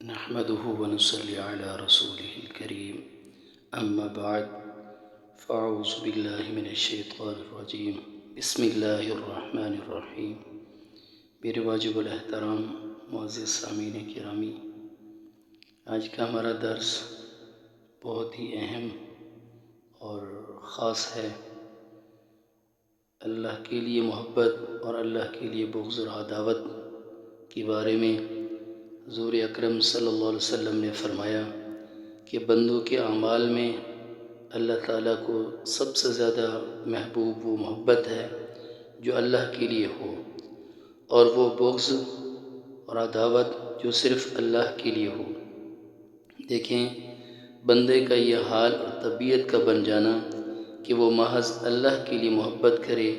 نحمده ونصلي على رسوله الكريم أما بعد فأعوذ بالله من الشيطان الرجيم بسم الله الرحمن الرحیم۔ میرے واجب الاحترام معزز سامعین گرامی، آج کا ہمارا درس بہت ہی اہم اور خاص ہے۔ اللہ کے لیے محبت اور اللہ کے لیے بغض اور عداوت کے بارے میں حضور اکرم صلی اللہ علیہ وسلم نے فرمایا کہ بندوں کے اعمال میں اللہ تعالیٰ کو سب سے زیادہ محبوب وہ محبت ہے جو اللہ کے لیے ہو، اور وہ بغض اور عداوت جو صرف اللہ کے لیے ہو۔ دیکھیں بندے کا یہ حال اور طبیعت کا بن جانا کہ وہ محض اللہ کے لیے محبت کرے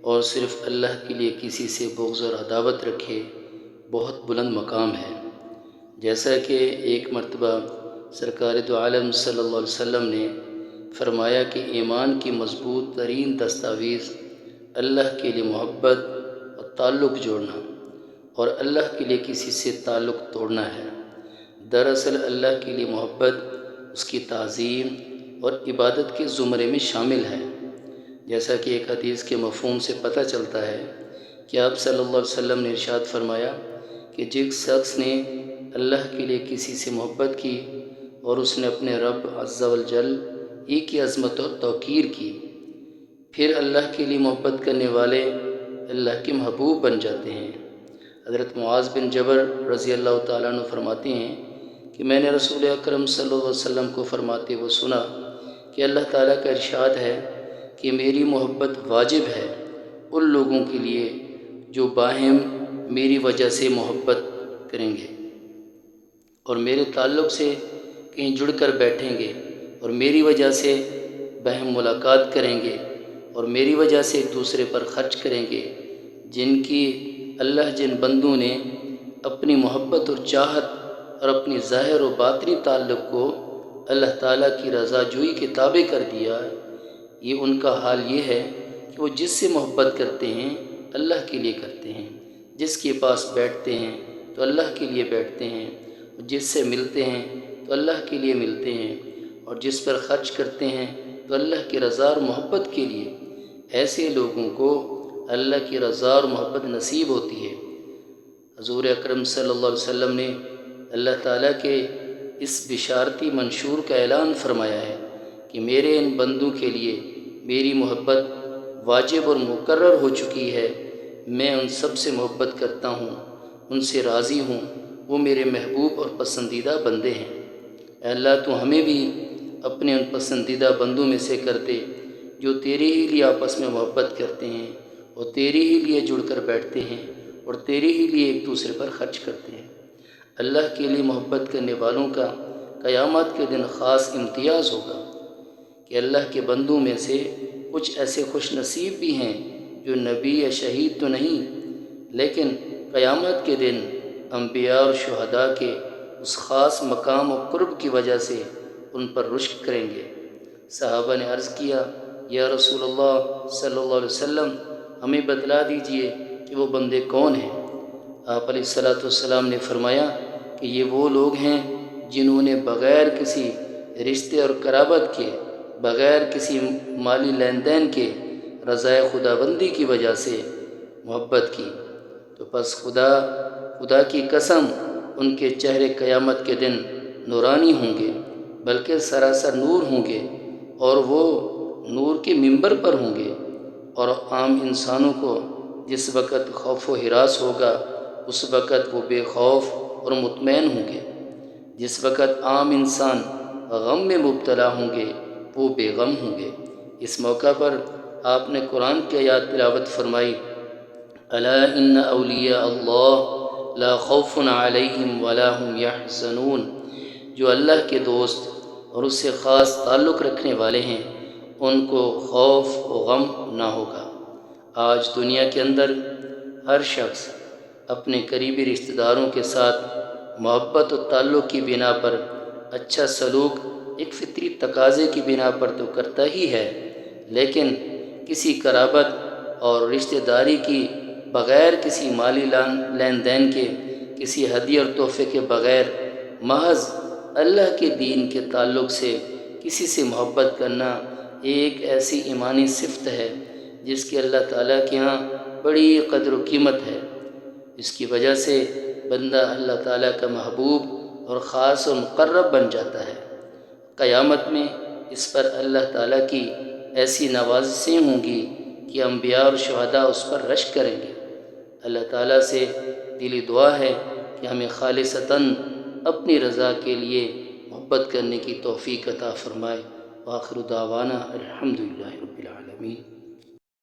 اور صرف اللہ کے لیے کسی سے بغض اور عداوت رکھے، بہت بلند مقام ہے۔ جیسا کہ ایک مرتبہ سرکار دو عالم صلی اللہ علیہ وسلم نے فرمایا کہ ایمان کی مضبوط ترین دستاویز اللہ کے لیے محبت اور تعلق جوڑنا اور اللہ کے لیے کسی سے تعلق توڑنا ہے۔ دراصل اللہ کے لیے محبت اس کی تعظیم اور عبادت کے زمرے میں شامل ہے، جیسا کہ ایک حدیث کے مفہوم سے پتہ چلتا ہے کہ آپ صلی اللہ علیہ وسلم نے ارشاد فرمایا کہ جس شخص نے اللہ کے لیے کسی سے محبت کی اور اس نے اپنے رب عز و جل کی عظمت اور توقیر کی، پھر اللہ کے لیے محبت کرنے والے اللہ کے محبوب بن جاتے ہیں۔ حضرت معاذ بن جبل رضی اللہ تعالیٰ عنہ فرماتے ہیں کہ میں نے رسول اکرم صلی اللہ علیہ وسلم کو فرماتے ہوئے سنا کہ اللہ تعالیٰ کا ارشاد ہے کہ میری محبت واجب ہے ان لوگوں کے لیے جو باہم میری وجہ سے محبت کریں گے اور میرے تعلق سے کہیں جڑ کر بیٹھیں گے اور میری وجہ سے باہم ملاقات کریں گے اور میری وجہ سے ایک دوسرے پر خرچ کریں گے، جن بندوں نے اپنی محبت اور چاہت اور اپنی ظاہر و باطنی تعلق کو اللہ تعالیٰ کی رضا جوئی کے تابع کر دیا۔ یہ ان کا حال یہ ہے کہ وہ جس سے محبت کرتے ہیں اللہ کے لیے کرتے ہیں، جس کے پاس بیٹھتے ہیں تو اللہ کے لیے بیٹھتے ہیں، جس سے ملتے ہیں تو اللہ کے لیے ملتے ہیں، اور جس پر خرچ کرتے ہیں تو اللہ کی رضا اور محبت کے لیے۔ ایسے لوگوں کو اللہ کی رضا اور محبت نصیب ہوتی ہے۔ حضور اکرم صلی اللہ علیہ وسلم نے اللہ تعالیٰ کے اس بشارتی منشور کا اعلان فرمایا ہے کہ میرے ان بندوں کے لیے میری محبت واجب اور مقرر ہو چکی ہے، میں ان سب سے محبت کرتا ہوں، ان سے راضی ہوں، وہ میرے محبوب اور پسندیدہ بندے ہیں۔ اے اللہ تو ہمیں بھی اپنے ان پسندیدہ بندوں میں سے کر دے جو تیرے ہی لیے آپس میں محبت کرتے ہیں اور تیرے ہی لیے جڑ کر بیٹھتے ہیں اور تیرے ہی لیے ایک دوسرے پر خرچ کرتے ہیں۔ اللہ کے لیے محبت کرنے والوں کا قیامت کے دن خاص امتیاز ہوگا کہ اللہ کے بندوں میں سے کچھ ایسے خوش نصیب بھی ہیں جو نبی یا شہید تو نہیں، لیکن قیامت کے دن انبیاء اور شہداء کے اس خاص مقام و قرب کی وجہ سے ان پر رشک کریں گے۔ صحابہ نے عرض کیا یا رسول اللہ صلی اللہ علیہ وسلم، ہمیں بتلا دیجئے کہ وہ بندے کون ہیں؟ آپ علیہ السلام نے فرمایا کہ یہ وہ لوگ ہیں جنہوں نے بغیر کسی رشتے اور قرابت کے، بغیر کسی مالی لین دین کے رضائے خداوندی کی وجہ سے محبت کی، تو پس خدا کی قسم ان کے چہرے قیامت کے دن نورانی ہوں گے، بلکہ سراسر نور ہوں گے، اور وہ نور کے منبر پر ہوں گے، اور عام انسانوں کو جس وقت خوف و ہراس ہوگا اس وقت وہ بے خوف اور مطمئن ہوں گے، جس وقت عام انسان غم میں مبتلا ہوں گے وہ بے غم ہوں گے۔ اس موقع پر آپ نے قرآن کی آیات تلاوت فرمائی، الا ان اولیاء اللہ لا خوف علیہم ولا هم یحزنون، جو اللہ کے دوست اور اس سے خاص تعلق رکھنے والے ہیں ان کو خوف و غم نہ ہوگا۔ آج دنیا کے اندر ہر شخص اپنے قریبی رشتہ داروں کے ساتھ محبت و تعلق کی بنا پر اچھا سلوک ایک فطری تقاضے کی بنا پر تو کرتا ہی ہے، لیکن کسی قرابت اور رشتہ داری کی بغیر، کسی مالی لین دین کے، کسی ہدیے اور تحفے کے بغیر محض اللہ کے دین کے تعلق سے کسی سے محبت کرنا ایک ایسی ایمانی صفت ہے جس کی اللہ تعالیٰ کے ہاں بڑی قدر و قیمت ہے۔ اس کی وجہ سے بندہ اللہ تعالیٰ کا محبوب اور خاص و مقرب بن جاتا ہے۔ قیامت میں اس پر اللہ تعالیٰ کی ایسی نوازشیں ہوں گی کہ انبیاء اور شہداء اس پر رشک کریں گے۔ اللہ تعالیٰ سے دلی دعا ہے کہ ہمیں خالصتاً اپنی رضا کے لیے محبت کرنے کی توفیق عطا فرمائے۔ وآخر دعوانا الحمدللہ۔